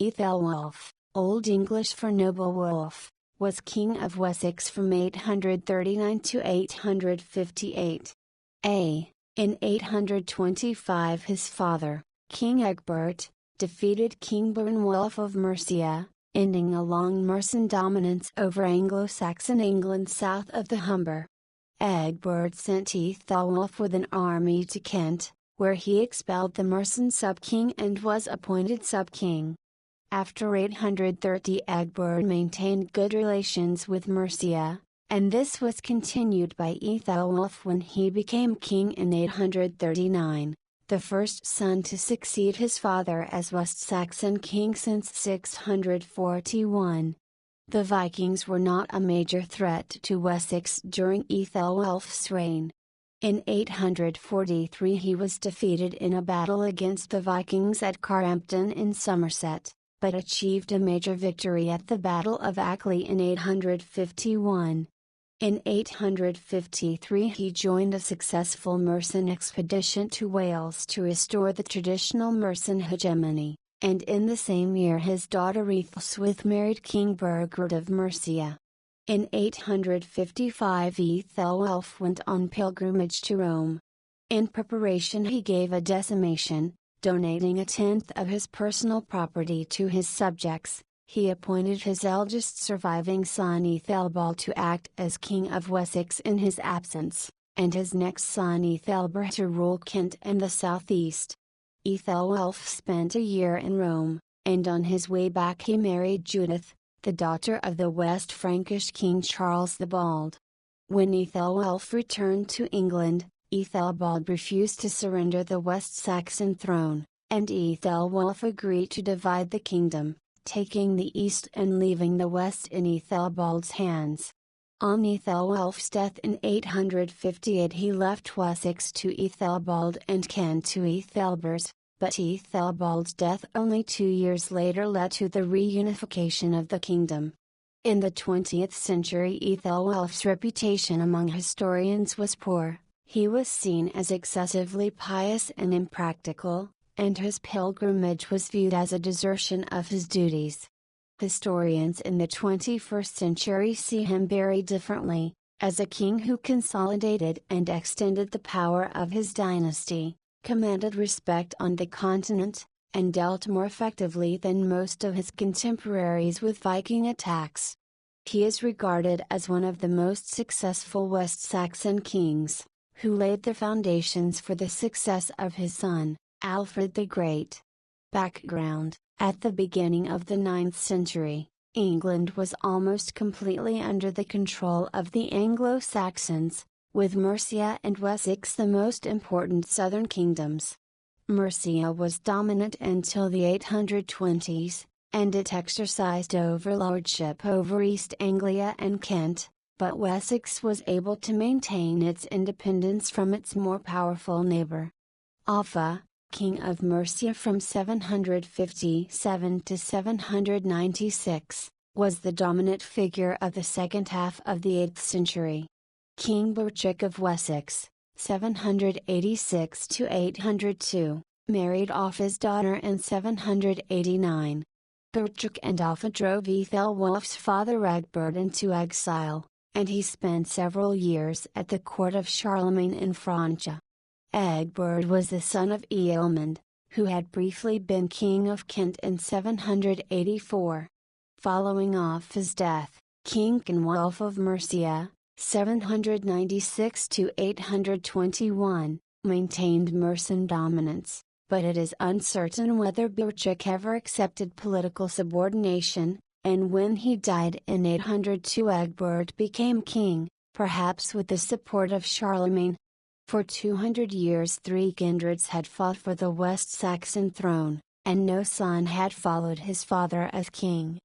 Æthelwulf, Old English for noble wolf, was King of Wessex from 839 to 858. In 825 his father, King Egbert, defeated King Beornwulf of Mercia, ending a long Mercian dominance over Anglo-Saxon England south of the Humber. Egbert sent Æthelwulf with an army to Kent, where he expelled the Mercian sub-king and was appointed sub-king. After 830 Egbert maintained good relations with Mercia, and this was continued by Æthelwulf when he became king in 839, the first son to succeed his father as West Saxon king since 641. The Vikings were not a major threat to Wessex during Æthelwulf's reign. In 843 he was defeated in a battle against the Vikings at Carhampton in Somerset, but achieved a major victory at the Battle of Ackley in 851. In 853 he joined a successful Mercian expedition to Wales to restore the traditional Mercian hegemony, and in the same year his daughter Æthelwulf married King Beornwulf of Mercia. In 855 Æthelwulf went on pilgrimage to Rome. In preparation he gave a decimation, donating a tenth of his personal property to his subjects. He appointed his eldest surviving son Æthelbald to act as King of Wessex in his absence, and his next son Æthelberht to rule Kent and the southeast. Æthelwulf spent a year in Rome, and on his way back he married Judith, the daughter of the West Frankish King Charles the Bald. When Æthelwulf returned to England, Æthelbald refused to surrender the West Saxon throne, and Æthelwulf agreed to divide the kingdom, taking the east and leaving the west in Æthelbald's hands. On Æthelwulf's death in 858 he left Wessex to Æthelbald and Kent to Æthelbert, but Æthelbald's death only 2 years later led to the reunification of the kingdom. In the 20th century Æthelwulf's reputation among historians was poor. He was seen as excessively pious and impractical, and his pilgrimage was viewed as a desertion of his duties. Historians in the 21st century see him very differently, as a king who consolidated and extended the power of his dynasty, commanded respect on the continent, and dealt more effectively than most of his contemporaries with Viking attacks. He is regarded as one of the most successful West Saxon kings, who laid the foundations for the success of his son, Alfred the Great. Background: at the beginning of the 9th century, England was almost completely under the control of the Anglo-Saxons, with Mercia and Wessex the most important southern kingdoms. Mercia was dominant until the 820s, and it exercised overlordship over East Anglia and Kent, but Wessex was able to maintain its independence from its more powerful neighbour. Offa, King of Mercia from 757 to 796, was the dominant figure of the second half of the 8th century. King Beornwulf of Wessex, 786 to 802, married Offa's daughter in 789. Beornwulf and Offa drove Æthelwulf's father Egbert into exile, and he spent several years at the court of Charlemagne in Francia. Egbert was the son of Ealhmund, who had briefly been king of Kent in 784. Following Offa's death, King Beornwulf of Mercia, 796 to 821, maintained Mercian dominance, but it is uncertain whether Beornwulf ever accepted political subordination, and when he died in 802 Egbert became king, perhaps with the support of Charlemagne. For 200 years 3 kindreds had fought for the West Saxon throne, and no son had followed his father as king.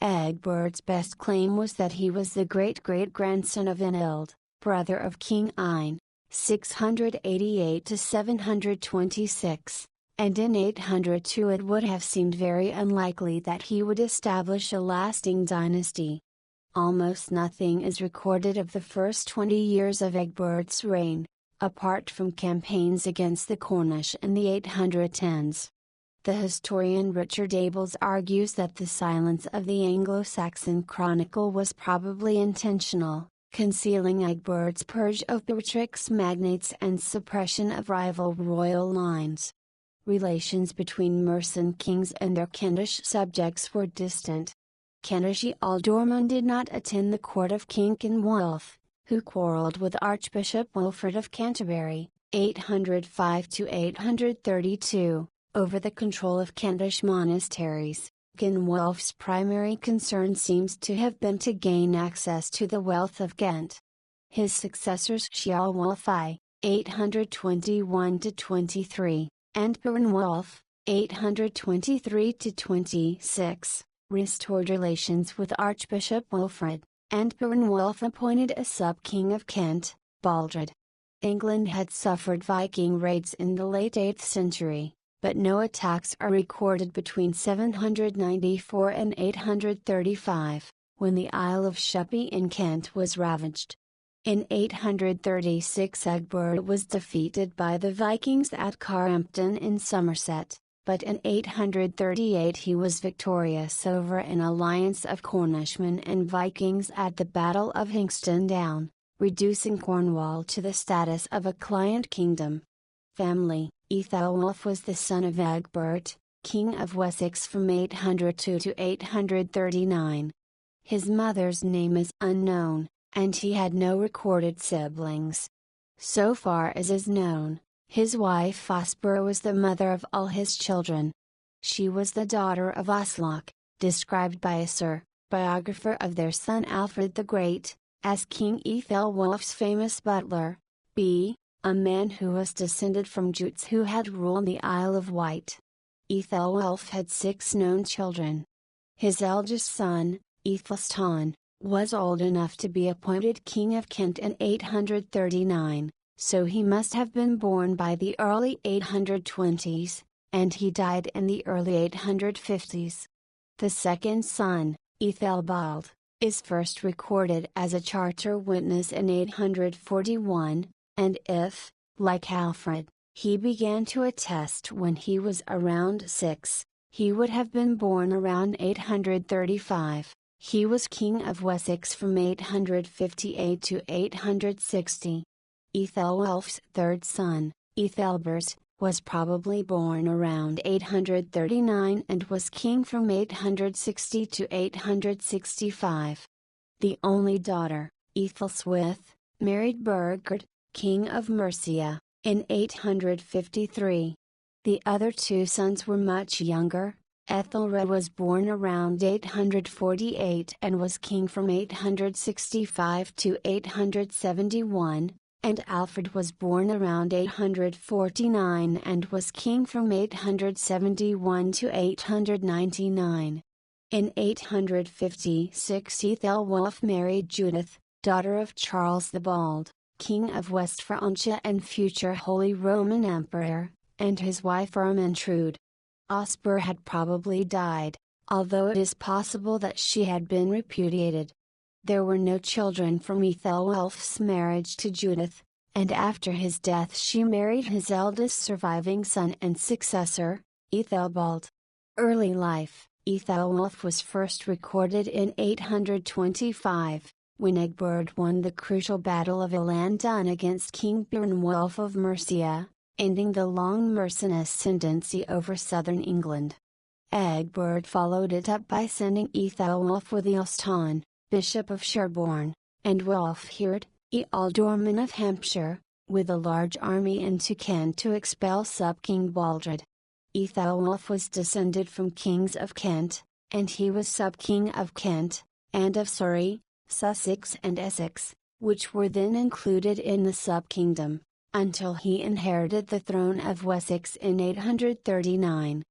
Egbert's best claim was that he was the great-great-grandson of Æthelbald, brother of King Ein, 688 to 726, and in 802 it would have seemed very unlikely that he would establish a lasting dynasty. Almost nothing is recorded of the first 20 years of Egbert's reign, apart from campaigns against the Coinage in the 810s. The historian Richard Abels argues that the silence of the Anglo-Saxon chronicle was probably intentional, concealing Egbert's purge of Beatrix magnates and suppression of rival royal lines. Relations between Mercian kings and their Kentish subjects were distant. Kentish ealdormen did not attend the court of King Beornwulf, who quarrelled with Archbishop Wilfrid of Canterbury, 805–832, over the control of Kentish monasteries. Beornwulf's primary concern seems to have been to gain access to the wealth of Ghent. His successors Æthelwulf I, 821–23, and Beornwulf, 823–26, restored relations with Archbishop Wilfrid, and Beornwulf appointed a sub-king of Kent, Baldred. England had suffered Viking raids in the late 8th century, but no attacks are recorded between 794 and 835, when the Isle of Sheppey in Kent was ravaged. In 836 Egbert was defeated by the Vikings at Carhampton in Somerset, but in 838 he was victorious over an alliance of Cornishmen and Vikings at the Battle of Hingston Down, reducing Cornwall to the status of a client kingdom. Family: Æthelwulf was the son of Egbert, King of Wessex from 802 to 839. His mother's name is unknown, and he had no recorded siblings. So far as is known, his wife Osbera was the mother of all his children. She was the daughter of Oslach, described by a biographer of their son Alfred the Great, as King Æthelwulf's famous butler, b. a man who was descended from Jutes who had ruled the Isle of Wight. Æthelwulf had 6 known children. His eldest son, Æthelstan, was old enough to be appointed King of Kent in 839, so he must have been born by the early 820s, and he died in the early 850s. The second son, Æthelbald, is first recorded as a charter witness in 841, and if, like Alfred, he began to attest when he was around 6, he would have been born around 835. He was King of Wessex from 858 to 860. Æthelwulf's third son, Æthelbert, was probably born around 839 and was king from 860 to 865. The only daughter, Æthelswith, married Burgred, King of Mercia, in 853. The other 2 sons were much younger. Æthelred was born around 848 and was king from 865 to 871, and Alfred was born around 849 and was king from 871 to 899. In 856 Æthelwulf married Judith, daughter of Charles the Bald, King of West Francia and future Holy Roman Emperor, and his wife Ermentrude. Osbera had probably died, although it is possible that she had been repudiated. There were no children from Æthelwulf's marriage to Judith, and after his death she married his eldest surviving son and successor, Æthelbald. Early life: Æthelwulf was first recorded in 825, when Egbert won the crucial Battle of Illandun against King Beornwulf of Mercia, ending the long Mercian ascendancy over southern England. Egbert followed it up by sending Æthelwulf with Æthelstan, Bishop of Sherborne, and Wulfhere, ealdorman of Hampshire, with a large army into Kent to expel sub-King Baldred. Æthelwulf was descended from kings of Kent, and he was sub-King of Kent, and of Surrey, Sussex and Essex, which were then included in the sub-kingdom, until he inherited the throne of Wessex in 839.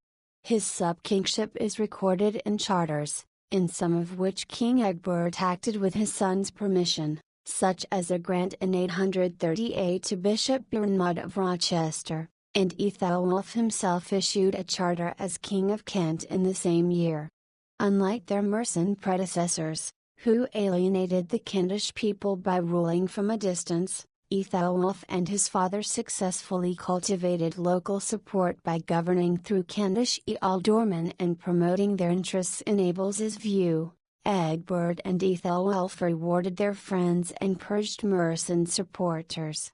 His sub-kingship is recorded in charters, in some of which King Egbert acted with his son's permission, such as a grant in 838 to Bishop Beornmund of Rochester, and Æthelwulf himself issued a charter as King of Kent in the same year. Unlike their Mercian predecessors, who alienated the Kentish people by ruling from a distance, Æthelwulf and his father successfully cultivated local support by governing through Kentish ealdormen and promoting their interests in Abel's view. Egbert and Æthelwulf rewarded their friends and purged Mercian supporters.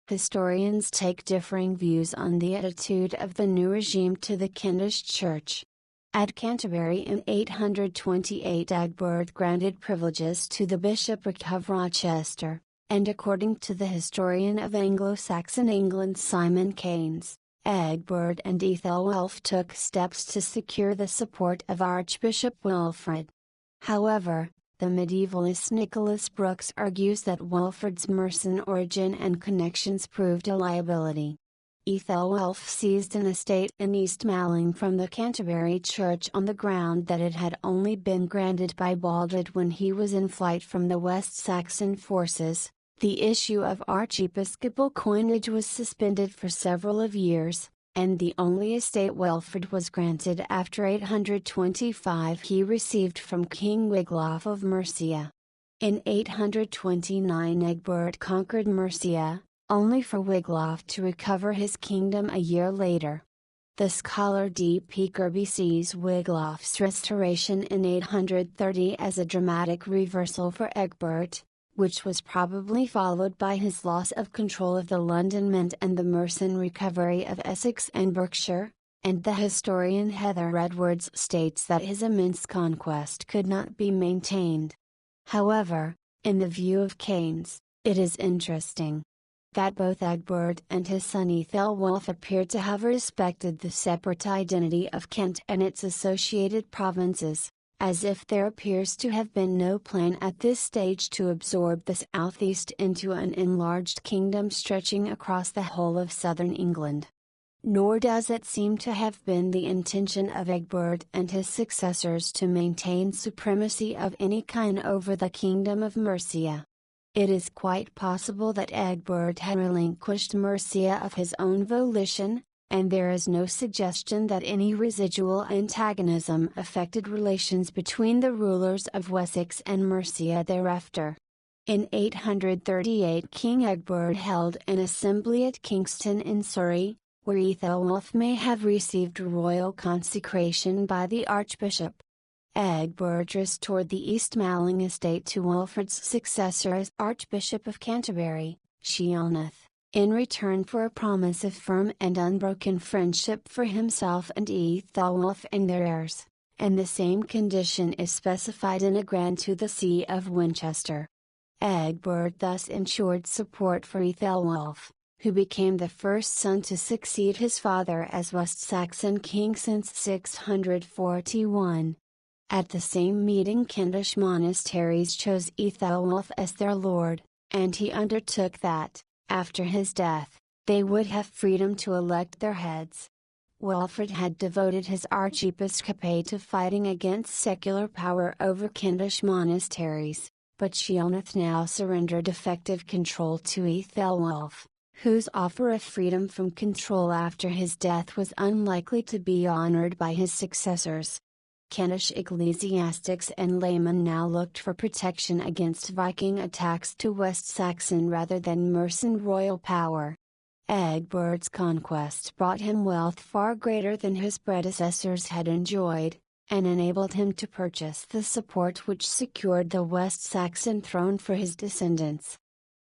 Historians take differing views on the attitude of the new regime to the Kentish Church. At Canterbury in 828 Egbert granted privileges to the bishopric of Rochester, and according to the historian of Anglo-Saxon England Simon Keynes, Egbert and Æthelwulf took steps to secure the support of Archbishop Wilfrid. However, the medievalist Nicholas Brooks argues that Wilfrid's Mercian origin and connections proved a liability. Æthelwulf seized an estate in East Malling from the Canterbury Church on the ground that it had only been granted by Baldred when he was in flight from the West Saxon forces. The issue of archiepiscopal coinage was suspended for several years, and the only estate Wilfrid was granted after 825 he received from King Wiglaf of Mercia. In 829 Egbert conquered Mercia, only for Wiglaf to recover his kingdom a year later. The scholar D. P. Kirby sees Wiglaf's restoration in 830 as a dramatic reversal for Egbert, which was probably followed by his loss of control of the London Mint and the Mercian recovery of Essex and Berkshire, and the historian Heather Edwards states that his immense conquest could not be maintained. However, in the view of Keynes, it is interesting that both Egbert and his son Æthelwulf appear to have respected the separate identity of Kent and its associated provinces, as if there appears to have been no plan at this stage to absorb the southeast into an enlarged kingdom stretching across the whole of southern England. Nor does it seem to have been the intention of Egbert and his successors to maintain supremacy of any kind over the kingdom of Mercia. It is quite possible that Egbert had relinquished Mercia of his own volition, and there is no suggestion that any residual antagonism affected relations between the rulers of Wessex and Mercia thereafter. In 838 King Egbert held an assembly at Kingston in Surrey, where Æthelwulf may have received royal consecration by the archbishop. Egbert restored the East Malling estate to Wilfrid's successor as Archbishop of Canterbury, Sheelnath, in return for a promise of firm and unbroken friendship for himself and Æthelwulf and their heirs, and the same condition is specified in a grant to the See of Winchester. Egbert thus ensured support for Æthelwulf, who became the first son to succeed his father as West Saxon king since 641. At the same meeting Kentish monasteries chose Æthelwulf as their lord, and he undertook that, after his death, they would have freedom to elect their heads. Wilfrid had devoted his archiepiscopate to fighting against secular power over Kentish monasteries, but Sheelnath now surrendered effective control to Æthelwulf, whose offer of freedom from control after his death was unlikely to be honoured by his successors. Kentish ecclesiastics and laymen now looked for protection against Viking attacks to West Saxon rather than Mercian royal power. Egbert's conquest brought him wealth far greater than his predecessors had enjoyed, and enabled him to purchase the support which secured the West Saxon throne for his descendants.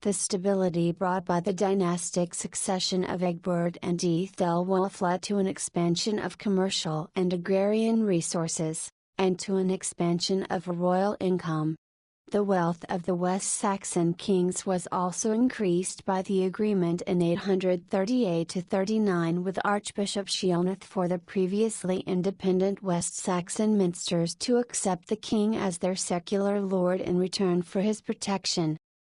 The stability brought by the dynastic succession of Egbert and Æthelwulf led to an expansion of commercial and agrarian resources, and to an expansion of royal income. The wealth of the West Saxon kings was also increased by the agreement in 838-39 with Archbishop Sheelnath for the previously independent West Saxon minsters to accept the king as their secular lord in return for his protection.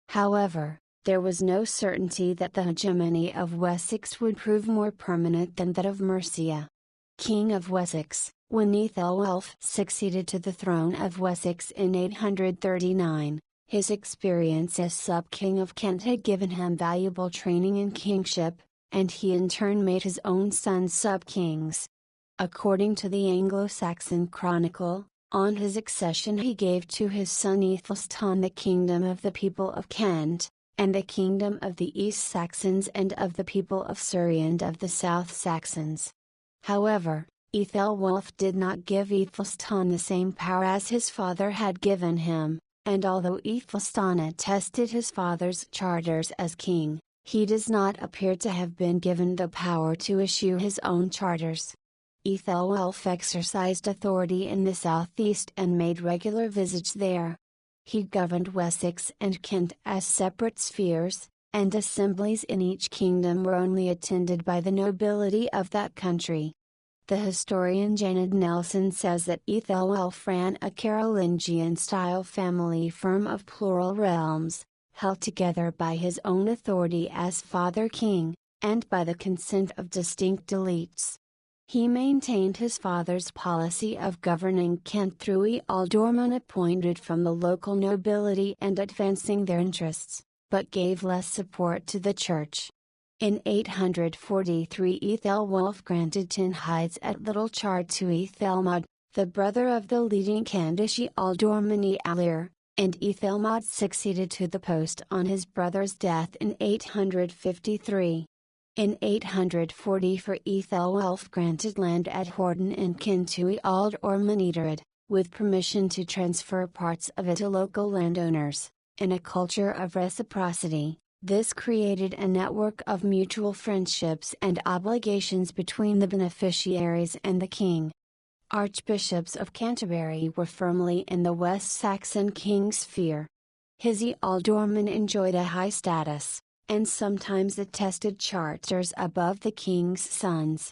However, there was no certainty that the hegemony of Wessex would prove more permanent than that of Mercia. King of Wessex, when Æthelwulf succeeded to the throne of Wessex in 839, his experience as sub-king of Kent had given him valuable training in kingship, and he in turn made his own sons sub-kings. According to the Anglo-Saxon Chronicle, on his accession he gave to his son Æthelstan the kingdom of the people of Kent, and the kingdom of the East Saxons and of the people of Surrey and of the South Saxons. However, Æthelwulf did not give Æthelstan the same power as his father had given him, and although Æthelstan attested his father's charters as king, he does not appear to have been given the power to issue his own charters. Æthelwulf exercised authority in the southeast and made regular visits there. He governed Wessex and Kent as separate spheres, and assemblies in each kingdom were only attended by the nobility of that country. The historian Janet Nelson says that Æthelwulf ran a Carolingian-style family firm of plural realms, held together by his own authority as father king, and by the consent of distinct elites. He maintained his father's policy of governing Kent through ealdormen appointed from the local nobility and advancing their interests, but gave less support to the church. In 843 Æthelwulf granted 10 hides at Little Chard to Æthelmod, the brother of the leading Kentish ealdorman Æthelr, and Æthelmod succeeded to the post on his brother's death in 853. In 844 Æthelwulf granted land at Horton in Kent to ealdorman Eadred, with permission to transfer parts of it to local landowners. In a culture of reciprocity, this created a network of mutual friendships and obligations between the beneficiaries and the king. Archbishops of Canterbury were firmly in the West Saxon king's sphere. His ealdormen enjoyed a high status, and sometimes attested charters above the king's sons.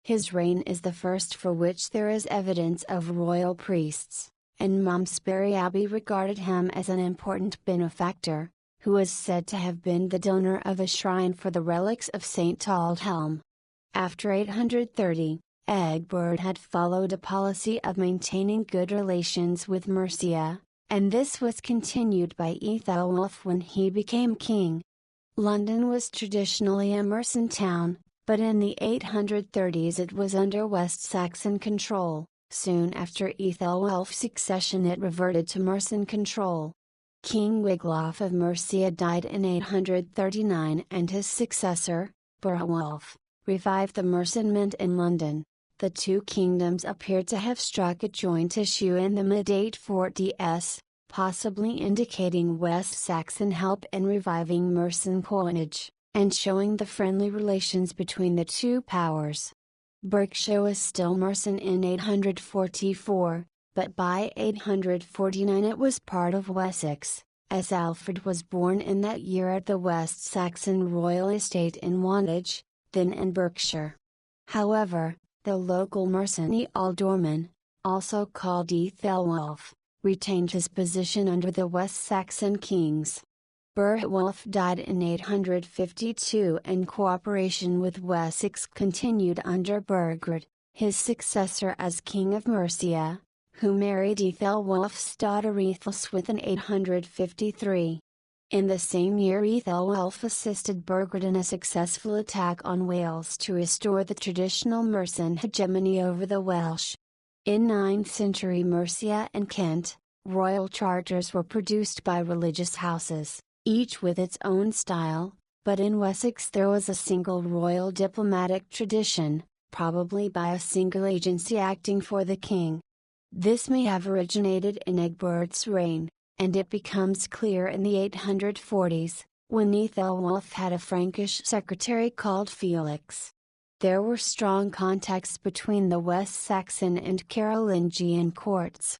His reign is the first for which there is evidence of royal priests, and Malmesbury Abbey regarded him as an important benefactor, who is said to have been the donor of a shrine for the relics of St. Aldhelm. After 830, Egbert had followed a policy of maintaining good relations with Mercia, and this was continued by Æthelwulf when he became king. London was traditionally a Mercian town, but in the 830s it was under West Saxon control. Soon after Æthelwulf's succession it reverted to Mercian control. King Wiglaf of Mercia died in 839 and his successor, Beornwulf, revived the Mercian mint in London. The two kingdoms appear to have struck a joint issue in the mid-840s, possibly indicating West Saxon help in reviving Mercian coinage, and showing the friendly relations between the two powers. Berkshire was still Mercian in 844, but by 849 it was part of Wessex, as Alfred was born in that year at the West Saxon royal estate in Wantage, then in Berkshire. However, the local Mercian ealdorman, also called Æthelwulf, retained his position under the West Saxon kings. Beornwulf died in 852 and cooperation with Wessex continued under Egbert, his successor as King of Mercia, who married Æthelwulf's daughter Æthelswith in 853. In the same year Æthelwulf assisted Egbert in a successful attack on Wales to restore the traditional Mercian hegemony over the Welsh. In 9th century Mercia and Kent, royal charters were produced by religious houses, each with its own style, but in Wessex there was a single royal diplomatic tradition, probably by a single agency acting for the king. This may have originated in Egbert's reign, and it becomes clear in the 840s, when Æthelwulf had a Frankish secretary called Felix. There were strong contacts between the West Saxon and Carolingian courts.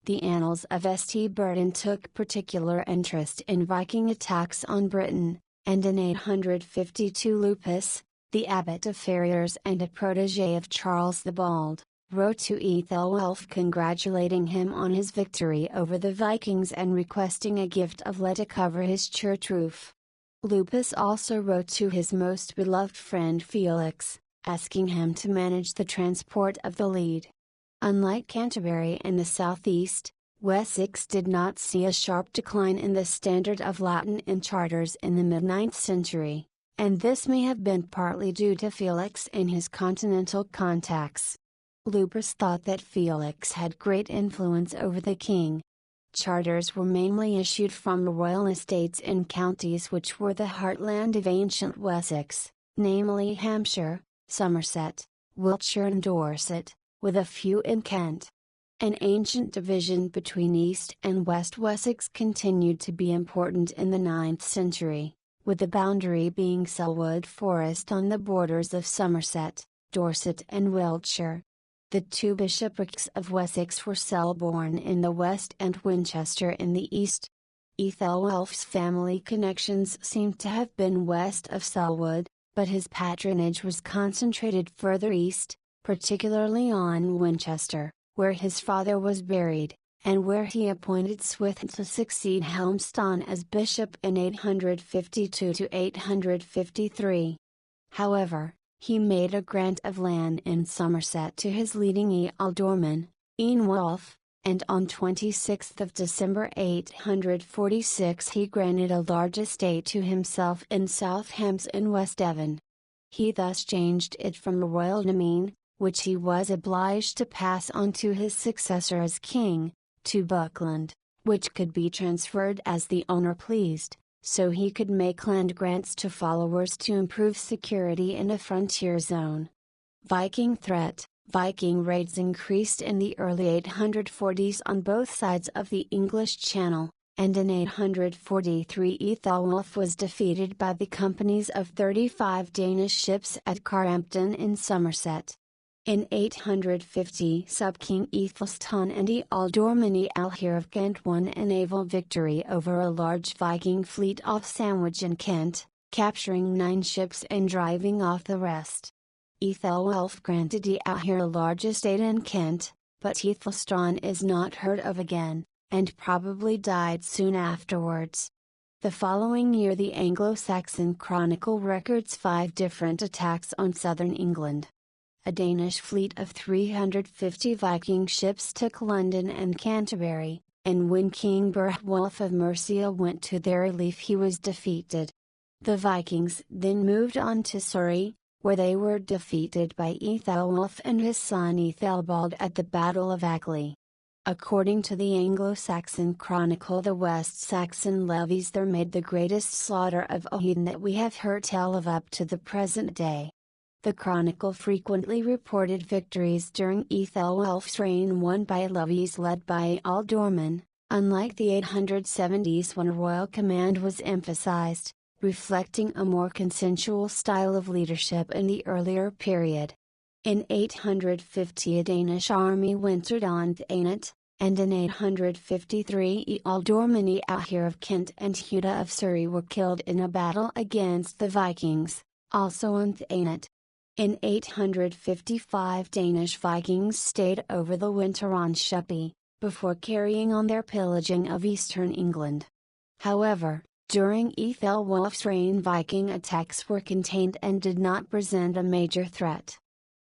The annals of St. Burton took particular interest in Viking attacks on Britain, and in 852 Lupus, the abbot of Ferriers and a protege of Charles the Bald, wrote to Æthelwulf congratulating him on his victory over the Vikings and requesting a gift of lead to cover his church roof. Lupus also wrote to his most beloved friend Felix, asking him to manage the transport of the lead. Unlike Canterbury in the southeast, Wessex did not see a sharp decline in the standard of Latin in charters in the mid-9th century, and this may have been partly due to Felix and his continental contacts. Lupus thought that Felix had great influence over the king. Charters were mainly issued from the royal estates in counties which were the heartland of ancient Wessex, namely Hampshire, Somerset, Wiltshire and Dorset, with a few in Kent. An ancient division between East and West Wessex continued to be important in the 9th century, with the boundary being Selwood Forest on the borders of Somerset, Dorset and Wiltshire. The two bishoprics of Wessex were Selborne in the west and Winchester in the east. Æthelwulf's family connections seem to have been west of Selwood, but his patronage was concentrated further east, particularly on Winchester, where his father was buried, and where he appointed Swithin to succeed Helmston as bishop in 852 to 853. However, he made a grant of land in Somerset to his leading ealdorman, Æthelwulf, and on 26 December 846 he granted a large estate to himself in South Hants in West Devon. He thus changed it from a royal demesne, which he was obliged to pass on to his successor as king, to Buckland, which could be transferred as the owner pleased, so he could make land grants to followers to improve security in a frontier zone. Viking threat. Viking raids increased in the early 840s on both sides of the English Channel, and in 843 Æthelwulf was defeated by the companies of 35 Danish ships at Carhampton in Somerset. In 850 Sub-King Æthelstan and ealdorman Æthelbert of Kent won a naval victory over a large Viking fleet off Sandwich in Kent, capturing 9 ships and driving off the rest. Æthelwulf granted Æthelbert a large estate in Kent, but Æthelstan is not heard of again, and probably died soon afterwards. The following year the Anglo-Saxon Chronicle records 5 different attacks on southern England. A Danish fleet of 350 Viking ships took London and Canterbury, and when King Beornwulf of Mercia went to their relief he was defeated. The Vikings then moved on to Surrey, where they were defeated by Æthelwulf and his son Æthelbald at the Battle of Ackley. According to the Anglo-Saxon Chronicle, the West Saxon levies there made the greatest slaughter of a heathen that we have heard tell of up to the present day. The Chronicle frequently reported victories during Æthelwulf's reign won by levies led by ealdormen, unlike the 870s when royal command was emphasized, reflecting a more consensual style of leadership in the earlier period. In 850 a Danish army wintered on Thanet, and in 853 ealdorman Æthelbert of Kent and Huda of Surrey were killed in a battle against the Vikings, also on Thanet. In 855 Danish Vikings stayed over the winter on Sheppey, before carrying on their pillaging of eastern England. However, during Æthelwulf's reign Viking attacks were contained and did not present a major threat.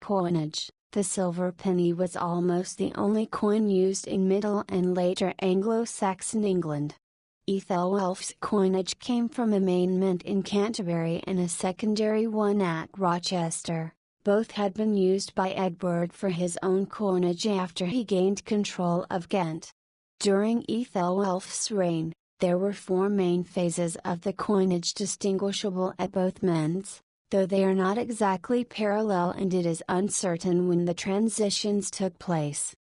Coinage. The silver penny was almost the only coin used in Middle and later Anglo-Saxon England. Æthelwulf's coinage came from a main mint in Canterbury and a secondary one at Rochester. Both had been used by Egbert for his own coinage after he gained control of Ghent. During Æthelwulf's reign, there were 4 main phases of the coinage distinguishable at both mints, though they are not exactly parallel and it is uncertain when the transitions took place.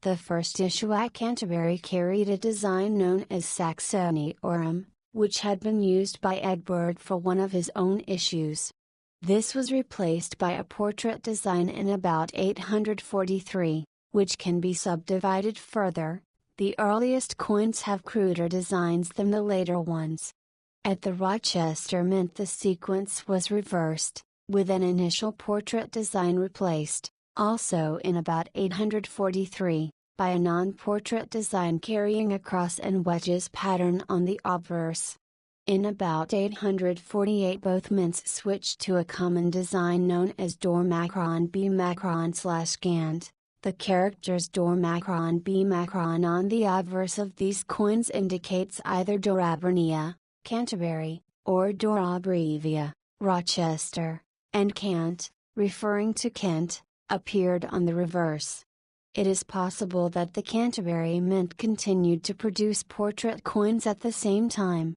The first issue at Canterbury carried a design known as Saxoniorum, which had been used by Egbert for one of his own issues. This was replaced by a portrait design in about 843, which can be subdivided further. The earliest coins have cruder designs than the later ones. At the Rochester Mint the sequence was reversed, with an initial portrait design replaced, also in about 843, by a non-portrait design carrying a cross and wedges pattern on the obverse. In about 848 both mints switched to a common design known as Dor Macron B Macron/Gant. The characters Dor Macron B Macron on the obverse of these coins indicates either Dorabernia, Canterbury, or Dorabrevia, Rochester, and Kent, referring to Kent, appeared on the reverse. It is possible that the Canterbury Mint continued to produce portrait coins at the same time.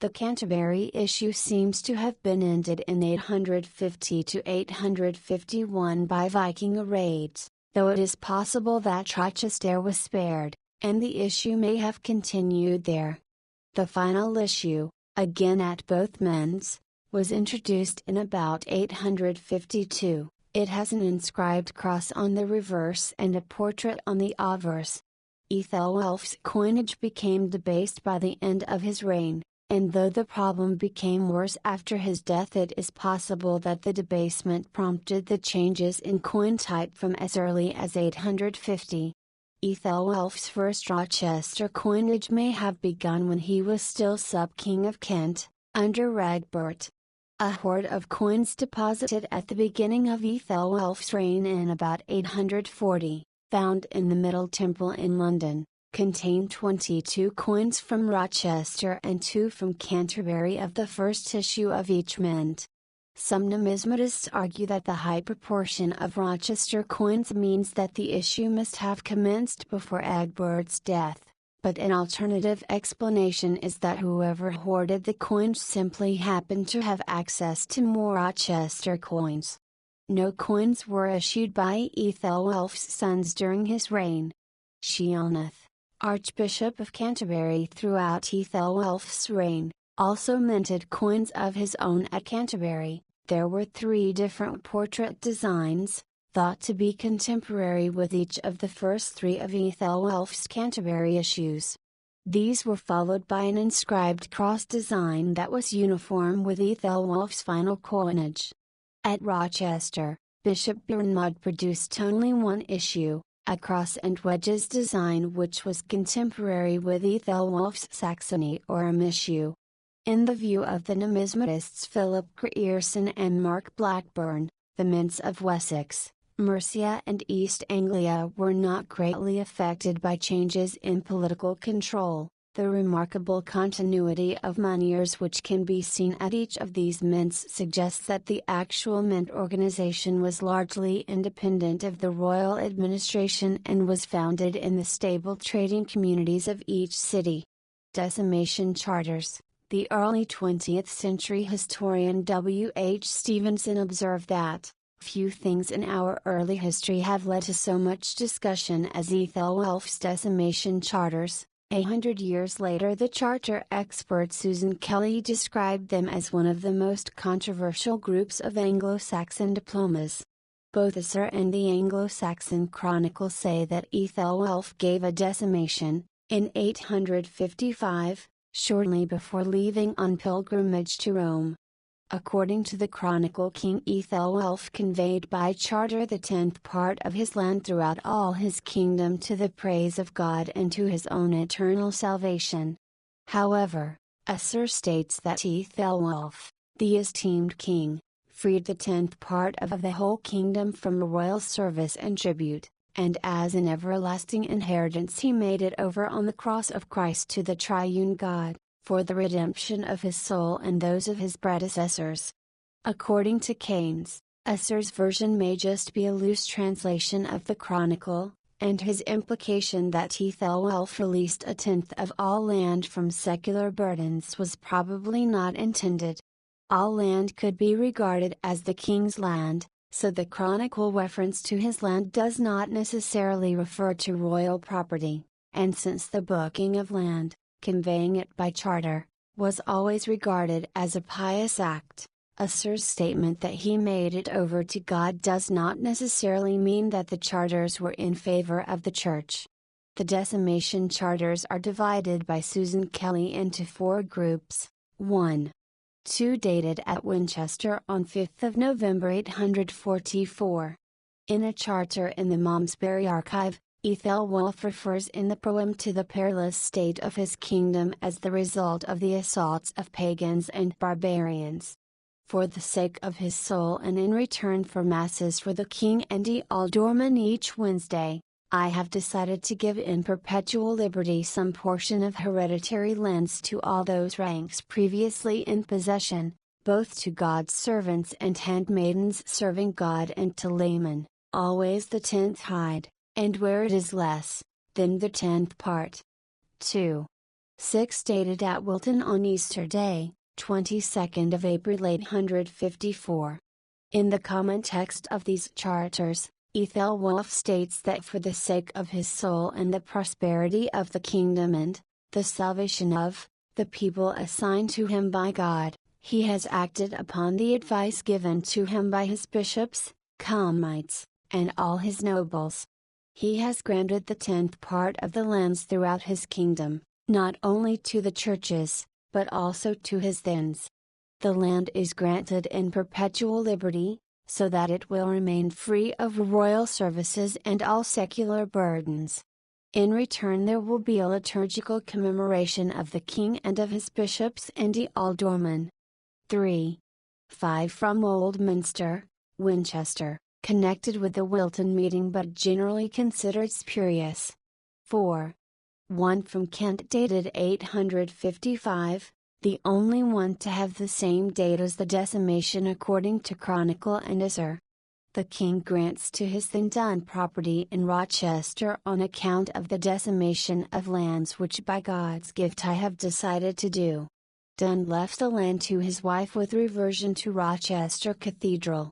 The Canterbury issue seems to have been ended in 850 to 851 by Viking raids, though it is possible that Rochester was spared, and the issue may have continued there. The final issue, again at both mints, was introduced in about 852. It has an inscribed cross on the reverse and a portrait on the obverse. Æthelwulf's coinage became debased by the end of his reign, and though the problem became worse after his death, it is possible that the debasement prompted the changes in coin type from as early as 850. Æthelwulf's first Rochester coinage may have begun when he was still sub-King of Kent, under Egbert. A hoard of coins deposited at the beginning of Æthelwulf's reign in about 840, found in the Middle Temple in London, contained 22 coins from Rochester and 2 from Canterbury of the first issue of each mint. Some numismatists argue that the high proportion of Rochester coins means that the issue must have commenced before Egbert's death, but an alternative explanation is that whoever hoarded the coins simply happened to have access to more Rochester coins. No coins were issued by Æthelwulf's sons during his reign. Sheelnath, Archbishop of Canterbury throughout Æthelwulf's reign, also minted coins of his own at Canterbury. There were 3 different portrait designs, thought to be contemporary with each of the first 3 of Æthelwulf's Canterbury issues. These were followed by an inscribed cross design that was uniform with Æthelwulf's final coinage. At Rochester, Bishop Beornwulf produced only one issue, a cross and wedges design which was contemporary with Æthelwulf's Saxony Aurum issue. In the view of the numismatists Philip Grierson and Mark Blackburn, the mints of Wessex, Mercia and East Anglia were not greatly affected by changes in political control. The remarkable continuity of moneyers which can be seen at each of these mints suggests that the actual mint organization was largely independent of the royal administration and was founded in the stable trading communities of each city. Decimation Charters. The early 20th century historian W. H. Stevenson observed that, few things in our early history have led to so much discussion as Æthelwulf's Decimation Charters. 100 years later, the charter expert Susan Kelly described them as one of the most controversial groups of Anglo-Saxon diplomas. Both Asser and the Anglo-Saxon Chronicle say that Æthelwulf gave a decimation, in 855, shortly before leaving on pilgrimage to Rome. According to the Chronicle, King Æthelwulf conveyed by charter the 10th part of his land throughout all his kingdom to the praise of God and to his own eternal salvation. However, Asser states that Æthelwulf, the esteemed king, freed the 10th part of the whole kingdom from royal service and tribute, and as an everlasting inheritance he made it over on the cross of Christ to the triune God, for the redemption of his soul and those of his predecessors. According to Keynes, Asser's version may just be a loose translation of the Chronicle, and his implication that Æthelwulf released a tenth of all land from secular burdens was probably not intended. All land could be regarded as the king's land, so the Chronicle reference to his land does not necessarily refer to royal property, and since the booking of land, conveying it by charter, was always regarded as a pious act, Asser's statement that he made it over to God does not necessarily mean that the charters were in favor of the Church. The Decimation Charters are divided by Susan Kelly into 4 groups. 1. 2 dated at Winchester on 5th of November 844. In a charter in the Malmesbury Archive, Æthelwulf refers in the poem to the perilous state of his kingdom as the result of the assaults of pagans and barbarians. For the sake of his soul and in return for masses for the king and ealdormen each Wednesday, I have decided to give in perpetual liberty some portion of hereditary lands to all those ranks previously in possession, both to God's servants and handmaidens serving God and to laymen, always the 10th hide, and where it is less than the 10th part. 2. 6 dated at Wilton on Easter Day, 22nd of April 854. In the common text of these charters, Æthelwulf states that for the sake of his soul and the prosperity of the kingdom and the salvation of the people assigned to him by God, he has acted upon the advice given to him by his bishops, Coinites, and all his nobles. He has granted the 10th part of the lands throughout his kingdom, not only to the churches, but also to his thegns. The land is granted in perpetual liberty, so that it will remain free of royal services and all secular burdens. In return there will be a liturgical commemoration of the king and of his bishops and ealdormen. 3. 5 from Old Minster, Winchester, connected with the Wilton meeting but generally considered spurious. 4. 1 from Kent dated 855, the only one to have the same date as the decimation according to Chronicle and Isser. The king grants to his thegn property in Rochester on account of the decimation of lands which by God's gift I have decided to do. Dunn left the land to his wife with reversion to Rochester Cathedral.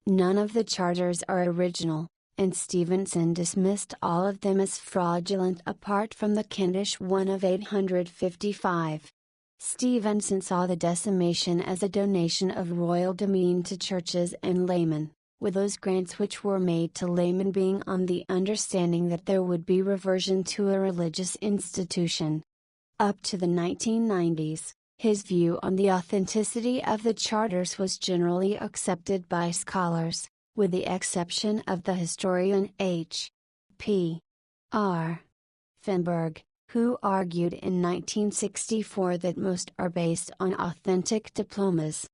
None of the charters are original, and Stevenson dismissed all of them as fraudulent apart from the Kentish one of 855. Stevenson saw the decimation as a donation of royal demesne to churches and laymen, with those grants which were made to laymen being on the understanding that there would be reversion to a religious institution. Up to the 1990s, his view on the authenticity of the charters was generally accepted by scholars, with the exception of the historian H. P. R. Finberg, who argued in 1964 that most are based on authentic diplomas.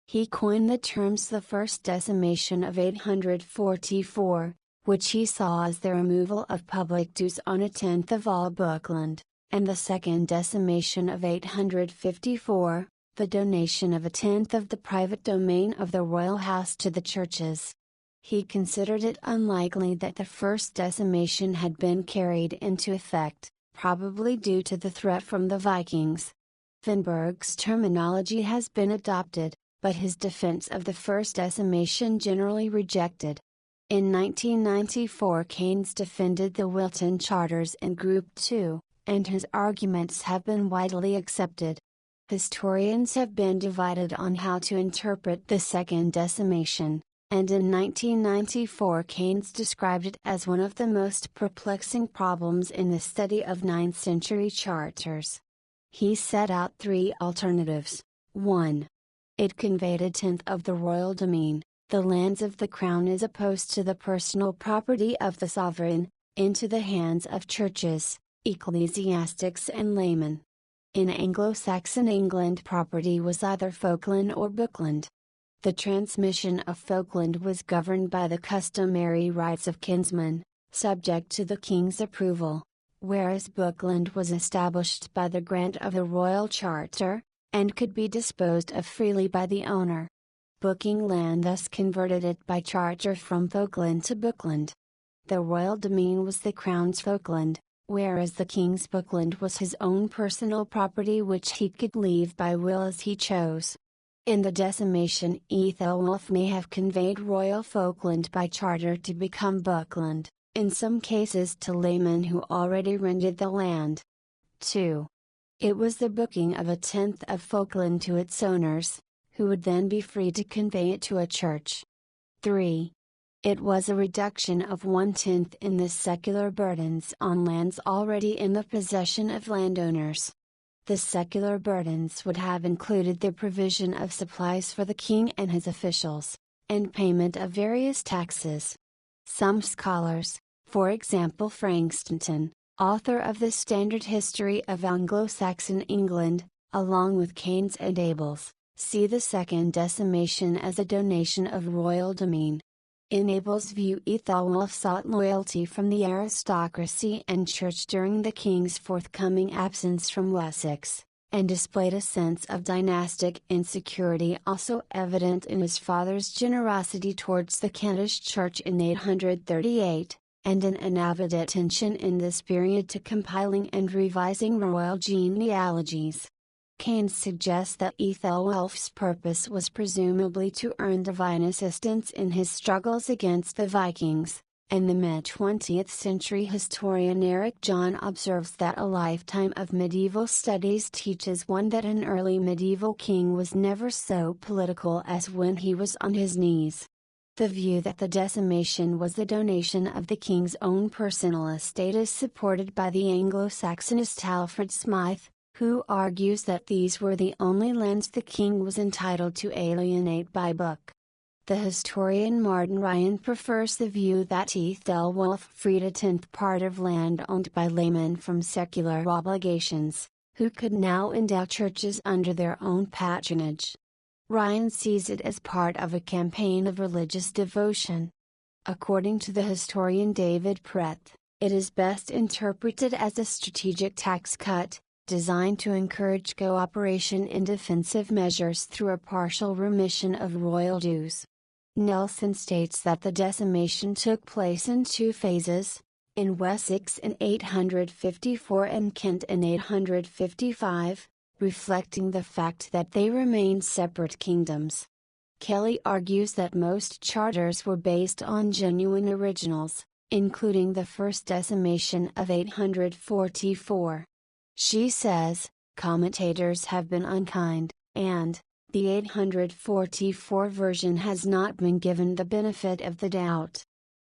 He coined the terms the first decimation of 844, which he saw as the removal of public dues on a tenth of all bookland, and the second decimation of 854, the donation of a tenth of the private domain of the royal house to the churches. He considered it unlikely that the first decimation had been carried into effect, probably due to the threat from the Vikings. Finberg's terminology has been adopted, but his defense of the first decimation generally rejected. In 1994 Keynes defended the Wilton Charters in Group 2, and his arguments have been widely accepted. Historians have been divided on how to interpret the second decimation, and in 1994 Keynes described it as one of the most perplexing problems in the study of 9th century charters. He set out 3 alternatives. 1. It conveyed a tenth of the royal demesne, the lands of the crown as opposed to the personal property of the sovereign, into the hands of churches, ecclesiastics and laymen. In Anglo-Saxon England property was either folkland or bookland. The transmission of folkland was governed by the customary rights of kinsmen, subject to the king's approval, whereas bookland was established by the grant of a royal charter, and could be disposed of freely by the owner. Booking land thus converted it by charter from folkland to bookland. The royal demesne was the crown's folkland, whereas the king's bookland was his own personal property which he could leave by will as he chose. In the decimation Æthelwulf may have conveyed royal folkland by charter to become bookland, in some cases to laymen who already rented the land. 2. It was the booking of a tenth of folkland to its owners, who would then be free to convey it to a church. 3. It was a reduction of 1/10 in the secular burdens on lands already in the possession of landowners. The secular burdens would have included the provision of supplies for the king and his officials, and payment of various taxes. Some scholars, for example Frankston, author of the Standard History of Anglo-Saxon England, along with Keynes and Abels, see the second decimation as a donation of royal demesne. In Abel's view Æthelwulf sought loyalty from the aristocracy and church during the king's forthcoming absence from Wessex, and displayed a sense of dynastic insecurity also evident in his father's generosity towards the Kentish church in 838, and an avid attention in this period to compiling and revising royal genealogies. Keynes suggests that Æthelwulf's purpose was presumably to earn divine assistance in his struggles against the Vikings, and the mid-20th century historian Eric John observes that a lifetime of medieval studies teaches one that an early medieval king was never so political as when he was on his knees. The view that the decimation was the donation of the king's own personal estate is supported by the Anglo-Saxonist Alfred Smyth, who argues that these were the only lands the king was entitled to alienate by book. The historian Martin Ryan prefers the view that Æthelwulf freed a tenth part of land owned by laymen from secular obligations, who could now endow churches under their own patronage. Ryan sees it as part of a campaign of religious devotion. According to the historian David Pratt, it is best interpreted as a strategic tax cut, designed to encourage cooperation in defensive measures through a partial remission of royal dues. Nelson states that the decimation took place in two phases, in Wessex in 854 and Kent in 855, reflecting the fact that they remained separate kingdoms. Kelly argues that most charters were based on genuine originals, including the first decimation of 844. She says, commentators have been unkind, and, the 844 version has not been given the benefit of the doubt.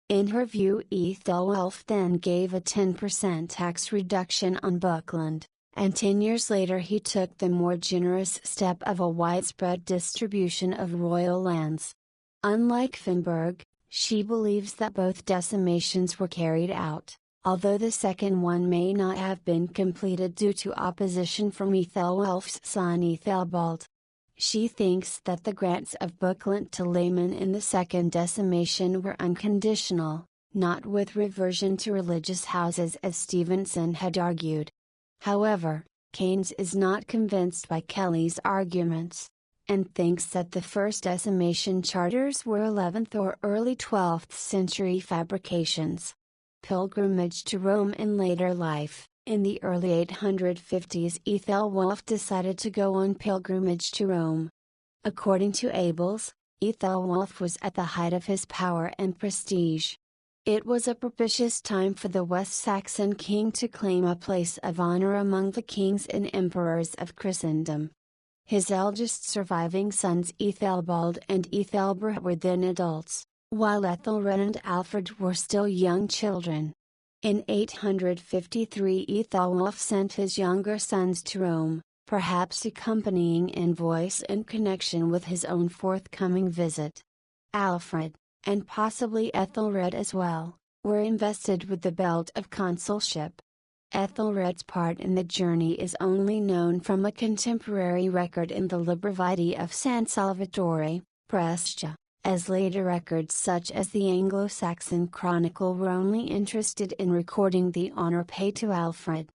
In her view, Æthelwulf then gave a 10% tax reduction on bookland, and 10 years later he took the more generous step of a widespread distribution of royal lands. Unlike Finberg, she believes that both decimations were carried out, although the second one may not have been completed due to opposition from Æthelwulf's son Æthelbald. She thinks that the grants of bookland to laymen in the second decimation were unconditional, not with reversion to religious houses as Stevenson had argued. However, Keynes is not convinced by Kelly's arguments, and thinks that the first decimation charters were 11th or early 12th century fabrications. Pilgrimage to Rome in later life. In the early 850s, Æthelwulf decided to go on pilgrimage to Rome. According to Abels, Æthelwulf was at the height of his power and prestige. It was a propitious time for the West Saxon king to claim a place of honor among the kings and emperors of Christendom. His eldest surviving sons Æthelbald and Æthelberht were then adults, while Æthelred and Alfred were still young children. In 853 Æthelwulf sent his younger sons to Rome, perhaps accompanying envoys in connection with his own forthcoming visit. Alfred, and possibly Æthelred as well, were invested with the belt of consulship. Æthelred's part in the journey is only known from a contemporary record in the Libra Vitae of San Salvatore, Brescia, as later records such as the Anglo-Saxon Chronicle were only interested in recording the honor paid to Alfred.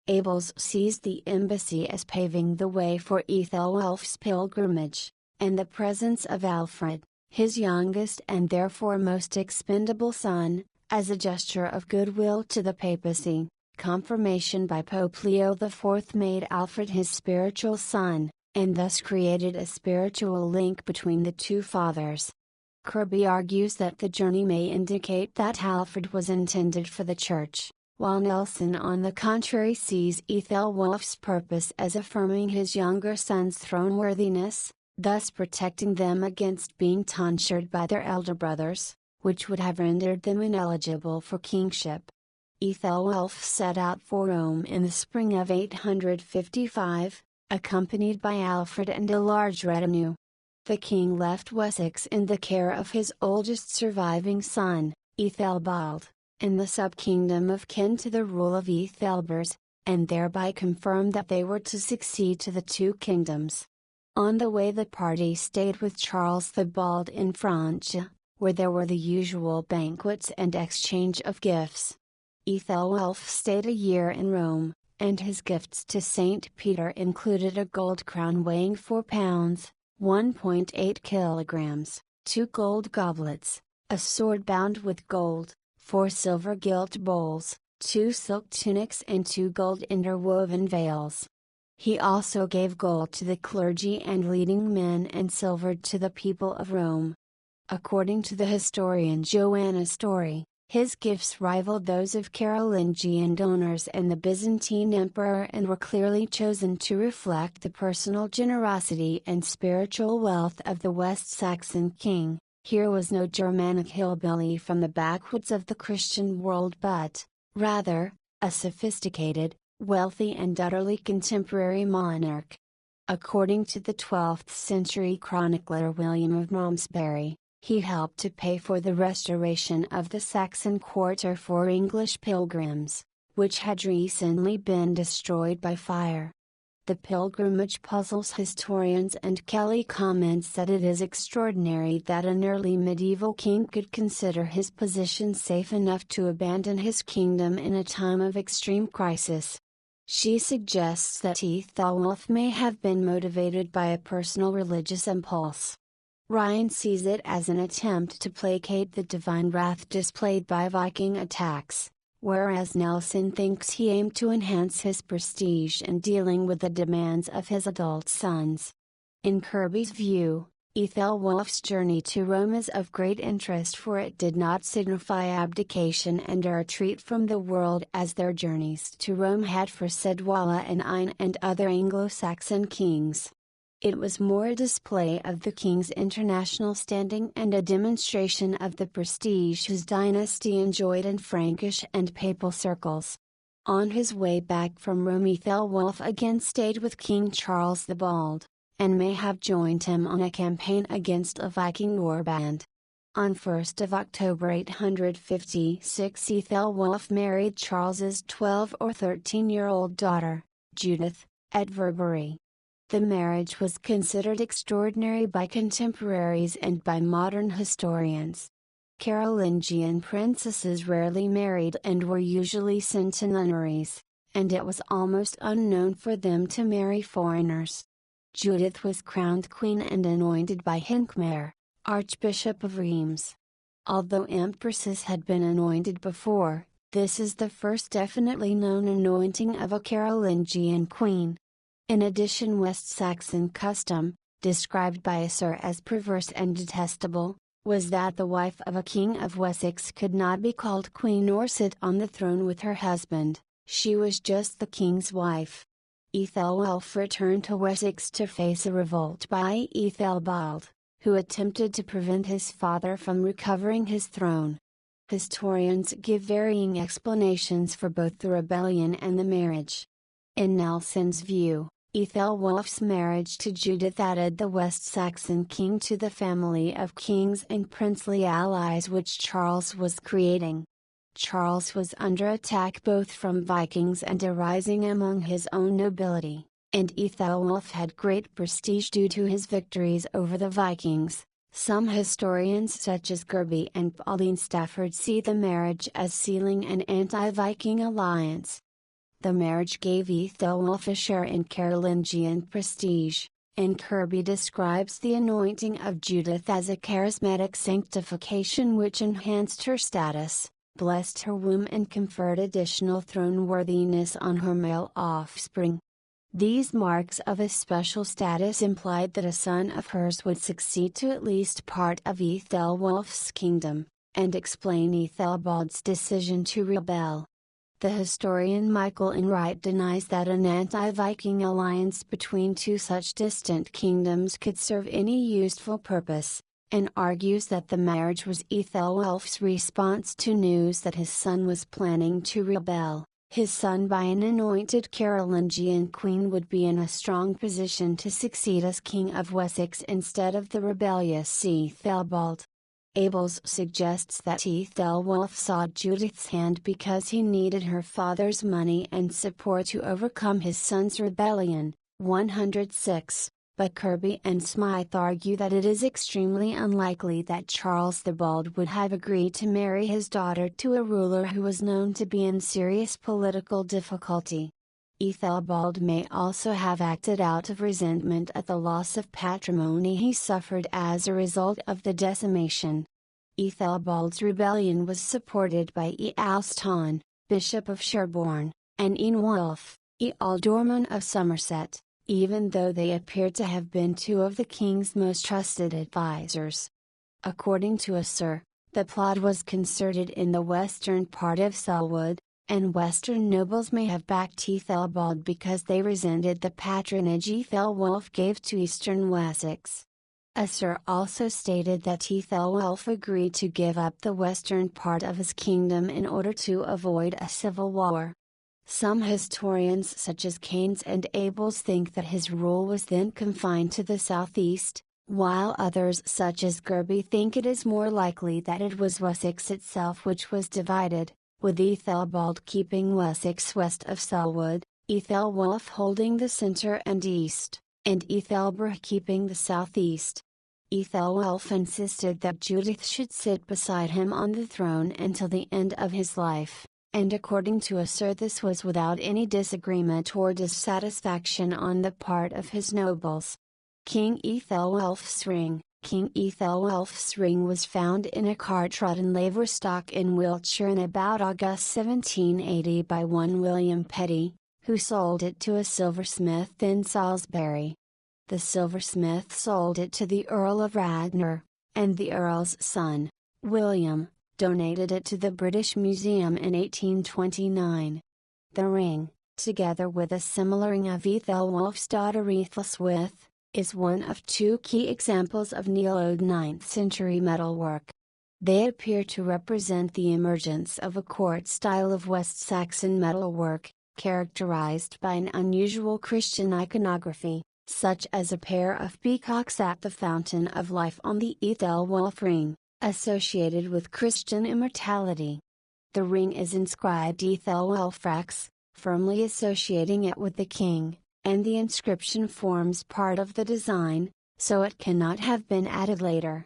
Abels sees the embassy as paving the way for Æthelwulf's pilgrimage, and the presence of Alfred, his youngest and therefore most expendable son, as a gesture of goodwill to the papacy. Confirmation by Pope Leo IV made Alfred his spiritual son, and thus created a spiritual link between the two fathers. Kirby argues that the journey may indicate that Alfred was intended for the church, while Nelson on the contrary sees Æthelwulf's purpose as affirming his younger son's throne-worthiness, thus protecting them against being tonsured by their elder brothers, which would have rendered them ineligible for kingship. Æthelwulf set out for Rome in the spring of 855, accompanied by Alfred and a large retinue. The king left Wessex in the care of his oldest surviving son, Æthelbald, in the sub-kingdom of Kent to the rule of Æthelbert, and thereby confirmed that they were to succeed to the two kingdoms. On the way the party stayed with Charles the Bald in Francia, where there were the usual banquets and exchange of gifts. Æthelwulf stayed a year in Rome, and his gifts to St. Peter included a gold crown weighing 4 pounds, 1.8 kilograms, 2 gold goblets, a sword bound with gold, 4 silver gilt bowls, 2 silk tunics and 2 gold interwoven veils. He also gave gold to the clergy and leading men and silver to the people of Rome. According to the historian Joanna Story, his gifts rivaled those of Carolingian donors and the Byzantine emperor and were clearly chosen to reflect the personal generosity and spiritual wealth of the West Saxon king. Here was no Germanic hillbilly from the backwoods of the Christian world but, rather, a sophisticated, wealthy and utterly contemporary monarch. According to the 12th century chronicler William of Malmesbury, he helped to pay for the restoration of the Saxon quarter for English pilgrims, which had recently been destroyed by fire. The pilgrimage puzzles historians, and Kelly comments that it is extraordinary that an early medieval king could consider his position safe enough to abandon his kingdom in a time of extreme crisis. She suggests that Æthelwulf may have been motivated by a personal religious impulse. Ryan sees it as an attempt to placate the divine wrath displayed by Viking attacks, whereas Nelson thinks he aimed to enhance his prestige in dealing with the demands of his adult sons. In Kirby's view, Æthelwulf's journey to Rome is of great interest, for it did not signify abdication and a retreat from the world as their journeys to Rome had for Cædwalla and Ine and other Anglo-Saxon kings. It was more a display of the king's international standing and a demonstration of the prestige his dynasty enjoyed in Frankish and papal circles. On his way back from Rome, Æthelwulf again stayed with King Charles the Bald, and may have joined him on a campaign against a Viking warband. On 1st of October 856, Æthelwulf married Charles's 12 or 13-year-old daughter, Judith, at Verbury. The marriage was considered extraordinary by contemporaries and by modern historians. Carolingian princesses rarely married and were usually sent to nunneries, and it was almost unknown for them to marry foreigners. Judith was crowned queen and anointed by Hincmar, Archbishop of Reims. Although empresses had been anointed before, this is the first definitely known anointing of a Carolingian queen. In addition, West Saxon custom, described by Asser as perverse and detestable, was that the wife of a king of Wessex could not be called queen or sit on the throne with her husband. She was just the king's wife. Æthelwulf returned to Wessex to face a revolt by Æthelbald, who attempted to prevent his father from recovering his throne. Historians give varying explanations for both the rebellion and the marriage. In Nelson's view, Æthelwulf's marriage to Judith added the West Saxon king to the family of kings and princely allies which Charles was creating. Charles was under attack both from Vikings and a rising among his own nobility, and Æthelwulf had great prestige due to his victories over the Vikings. Some historians such as Kirby and Pauline Stafford see the marriage as sealing an anti-Viking alliance. The marriage gave Æthelwulf a share in Carolingian prestige, and Kirby describes the anointing of Judith as a charismatic sanctification which enhanced her status, blessed her womb and conferred additional throne-worthiness on her male offspring. These marks of a special status implied that a son of hers would succeed to at least part of Æthelwulf's kingdom, and explain Æthelbald's decision to rebel. The historian Michael Enright denies that an anti-Viking alliance between two such distant kingdoms could serve any useful purpose, and argues that the marriage was Æthelwulf's response to news that his son was planning to rebel. His son by an anointed Carolingian queen would be in a strong position to succeed as King of Wessex instead of the rebellious Æthelbald. Abels suggests that Æthelwulf saw Judith's hand because he needed her father's money and support to overcome his son's rebellion, 106, but Kirby and Smythe argue that it is extremely unlikely that Charles the Bald would have agreed to marry his daughter to a ruler who was known to be in serious political difficulty. Æthelbald may also have acted out of resentment at the loss of patrimony he suffered as a result of the decimation. Æthelbald's rebellion was supported by Ealstan, Bishop of Sherborne, and Æthelwulf, Ealdorman of Somerset, even though they appeared to have been two of the king's most trusted advisors. According to Asser, the plot was concerted in the western part of Selwood, and western nobles may have backed Æthelbald because they resented the patronage Æthelwulf gave to eastern Wessex. Asser also stated that Æthelwulf agreed to give up the western part of his kingdom in order to avoid a civil war. Some historians such as Keynes and Abels think that his rule was then confined to the southeast, while others such as Gerby think it is more likely that it was Wessex itself which was divided, with Æthelbald keeping Wessex west of Selwood, Æthelwulf holding the centre and east, and Æthelberht keeping the southeast. Æthelwulf insisted that Judith should sit beside him on the throne until the end of his life, and according to Asser this was without any disagreement or dissatisfaction on the part of his nobles. King Æthelwulf's ring was found in a cart-trodden laver stock in Wiltshire in about August 1780 by one William Petty, who sold it to a silversmith in Salisbury. The silversmith sold it to the Earl of Radnor, and the Earl's son, William, donated it to the British Museum in 1829. The ring, together with a similar ring of Æthelwulf's daughter Æthelwulf, is one of two key examples of Neo 9th century metalwork. They appear to represent the emergence of a court style of West Saxon metalwork, characterized by an unusual Christian iconography, such as a pair of peacocks at the Fountain of Life on the Æthelwulf ring, associated with Christian immortality. The ring is inscribed Æthelwulf Rex, firmly associating it with the king, and the inscription forms part of the design, so it cannot have been added later.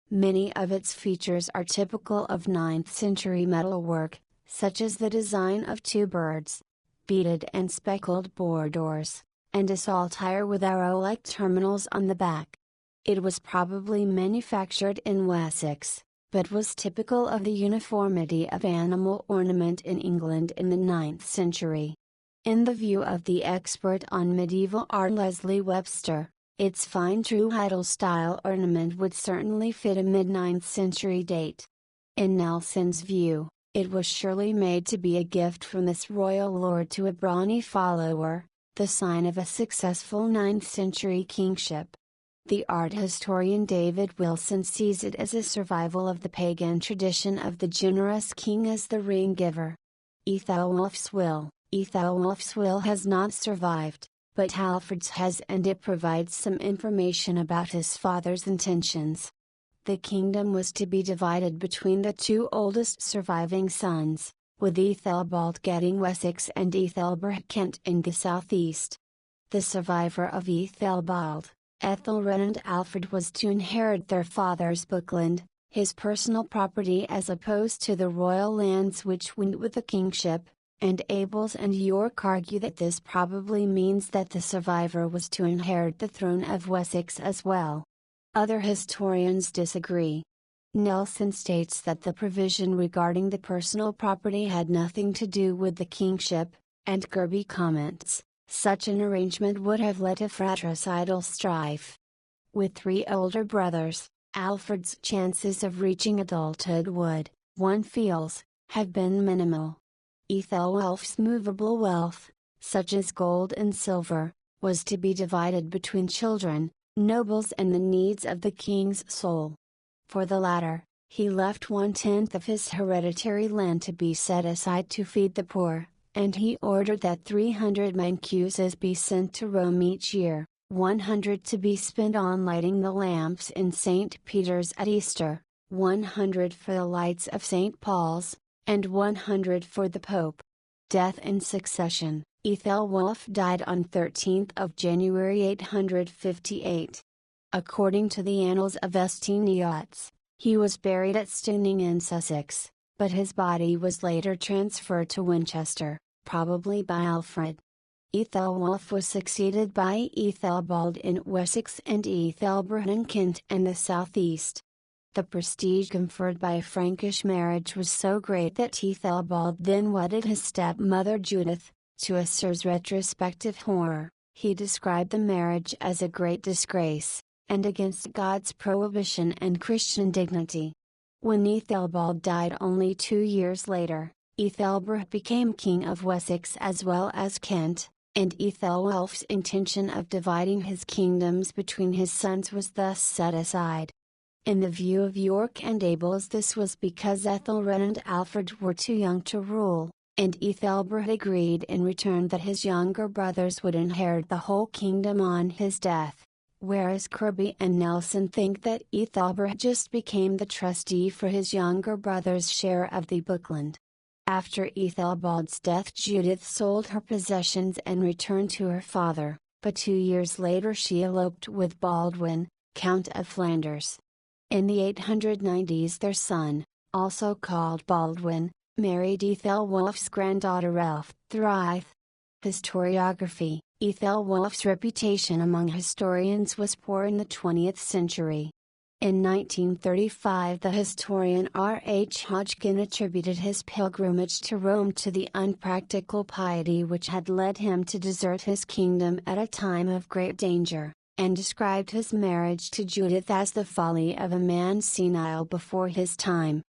Many of its features are typical of 9th century metalwork, such as the design of two birds, beaded and speckled borders, and a saltire with arrow-like terminals on the back. It was probably manufactured in Wessex, but was typical of the uniformity of animal ornament in England in the 9th century. In the view of the expert on medieval art Leslie Webster, its fine true Idle-style ornament would certainly fit a mid-9th century date. In Nelson's view, it was surely made to be a gift from this royal lord to a brawny follower, the sign of a successful 9th century kingship. The art historian David Wilson sees it as a survival of the pagan tradition of the generous king as the ring giver. Æthelwulf's will has not survived, but Alfred's has, and it provides some information about his father's intentions. The kingdom was to be divided between the two oldest surviving sons, with Æthelbald getting Wessex and Æthelberht Kent in the southeast. The survivor of Æthelbald, Ethelred and Alfred, was to inherit their father's bookland, his personal property, as opposed to the royal lands which went with the kingship, and Abels and York argue that this probably means that the survivor was to inherit the throne of Wessex as well. Other historians disagree. Nelson states that the provision regarding the personal property had nothing to do with the kingship, and Gerby comments, such an arrangement would have led to fratricidal strife. With three older brothers, Alfred's chances of reaching adulthood would, one feels, have been minimal. Æthelwulf's movable wealth, such as gold and silver, was to be divided between children, nobles, and the needs of the king's soul. For the latter, he left 1/10 of his hereditary land to be set aside to feed the poor, and he ordered that 300 mancuses be sent to Rome each year, 100 to be spent on lighting the lamps in St. Peter's at Easter, 100 for the lights of St. Paul's, and 100 for the Pope. Death in succession. Æthelwulf died on 13th of January 858. According to the Annals of Esteniotz, he was buried at Steyning in Sussex, but his body was later transferred to Winchester, probably by Alfred. Æthelwulf was succeeded by Æthelbald in Wessex and Æthelbert and Kent in the southeast. The prestige conferred by a Frankish marriage was so great that Æthelbald then wedded his stepmother Judith. To Asser's retrospective horror, he described the marriage as a great disgrace, and against God's prohibition and Christian dignity. When Æthelbald died only 2 years later, Æthelberht became King of Wessex as well as Kent, and Æthelwulf's intention of dividing his kingdoms between his sons was thus set aside. In the view of York and Abels, this was because Æthelred and Alfred were too young to rule, and Æthelberht agreed in return that his younger brothers would inherit the whole kingdom on his death, whereas Kirby and Nelson think that Æthelberht just became the trustee for his younger brother's share of the bookland. After Æthelbald's death, Judith sold her possessions and returned to her father, but 2 years later she eloped with Baldwin, Count of Flanders. In the 890s their son, also called Baldwin, married Æthelwulf's granddaughter Æthelthryth. Historiography. Æthelwulf's reputation among historians was poor in the 20th century. In 1935 the historian R. H. Hodgkin attributed his pilgrimage to Rome to the unpractical piety which had led him to desert his kingdom at a time of great danger, and described his marriage to Judith as the folly of a man senile before his time.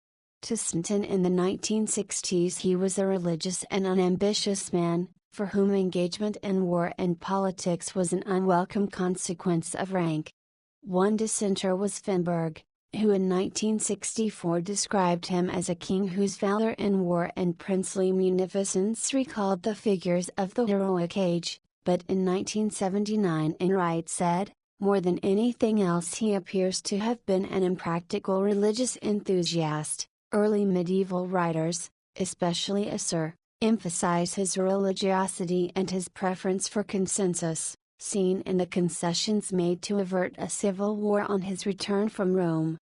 To Stanton in the 1960s he was a religious and unambitious man, for whom engagement in war and politics was an unwelcome consequence of rank. One dissenter was Finberg, who in 1964 described him as a king whose valor in war and princely munificence recalled the figures of the heroic age, but in 1979 Enright said, more than anything else he appears to have been an impractical religious enthusiast. Early medieval writers, especially Asser, emphasize his religiosity and his preference for consensus, seen in the concessions made to avert a civil war on his return from Rome.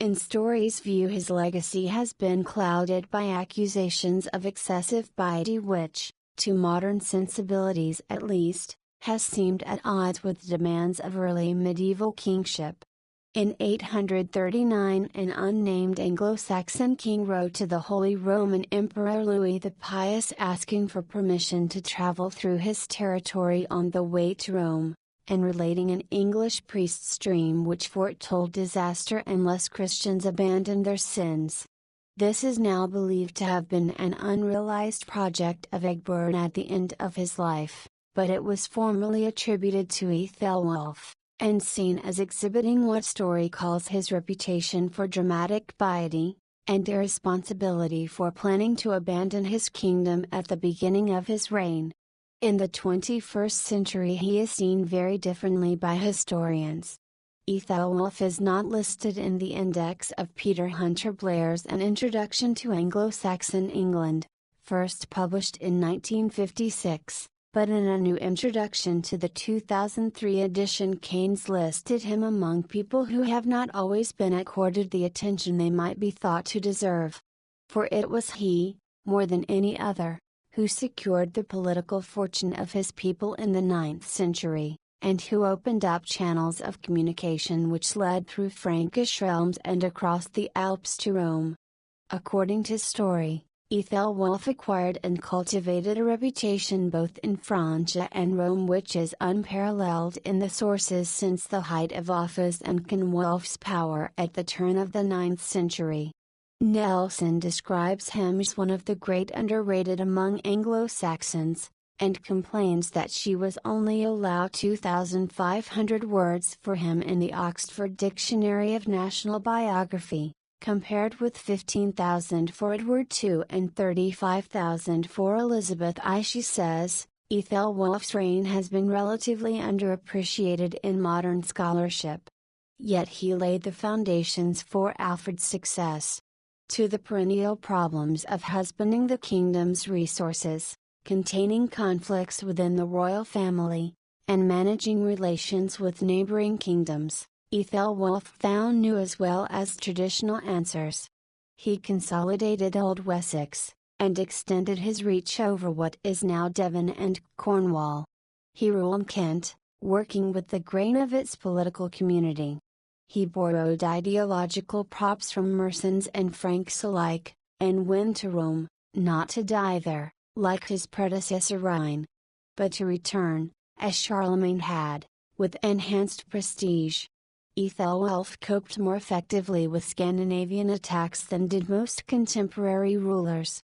In stories view his legacy has been clouded by accusations of excessive piety which, to modern sensibilities at least, has seemed at odds with the demands of early medieval kingship. In 839 an unnamed Anglo-Saxon king wrote to the Holy Roman Emperor Louis the Pious asking for permission to travel through his territory on the way to Rome, and relating an English priest's dream which foretold disaster unless Christians abandoned their sins. This is now believed to have been an unrealized project of Egbert at the end of his life, but it was formerly attributed to Æthelwulf, and seen as exhibiting what story calls his reputation for dramatic piety, and irresponsibility for planning to abandon his kingdom at the beginning of his reign. In the 21st century he is seen very differently by historians. Æthelwulf is not listed in the index of Peter Hunter Blair's An Introduction to Anglo-Saxon England, first published in 1956. But in a new introduction to the 2003 edition Keynes listed him among people who have not always been accorded the attention they might be thought to deserve. For it was he, more than any other, who secured the political fortune of his people in the 9th century, and who opened up channels of communication which led through Frankish realms and across the Alps to Rome. According to story, Æthelwulf acquired and cultivated a reputation both in Francia and Rome which is unparalleled in the sources since the height of Offa's and Canwulf's power at the turn of the 9th century. Nelson describes him as one of the great underrated among Anglo-Saxons, and complains that she was only allowed 2,500 words for him in the Oxford Dictionary of National Biography, compared with 15,000 for Edward II and 35,000 for Elizabeth I. She says, Æthelwulf's reign has been relatively underappreciated in modern scholarship. Yet he laid the foundations for Alfred's success. To the perennial problems of husbanding the kingdom's resources, containing conflicts within the royal family, and managing relations with neighboring kingdoms, Æthelwulf found new as well as traditional answers. He consolidated Old Wessex, and extended his reach over what is now Devon and Cornwall. He ruled Kent, working with the grain of its political community. He borrowed ideological props from Mercians and Franks alike, and went to Rome, not to die there, like his predecessor Rhine, but to return, as Charlemagne had, with enhanced prestige. Æthelwulf coped more effectively with Scandinavian attacks than did most contemporary rulers.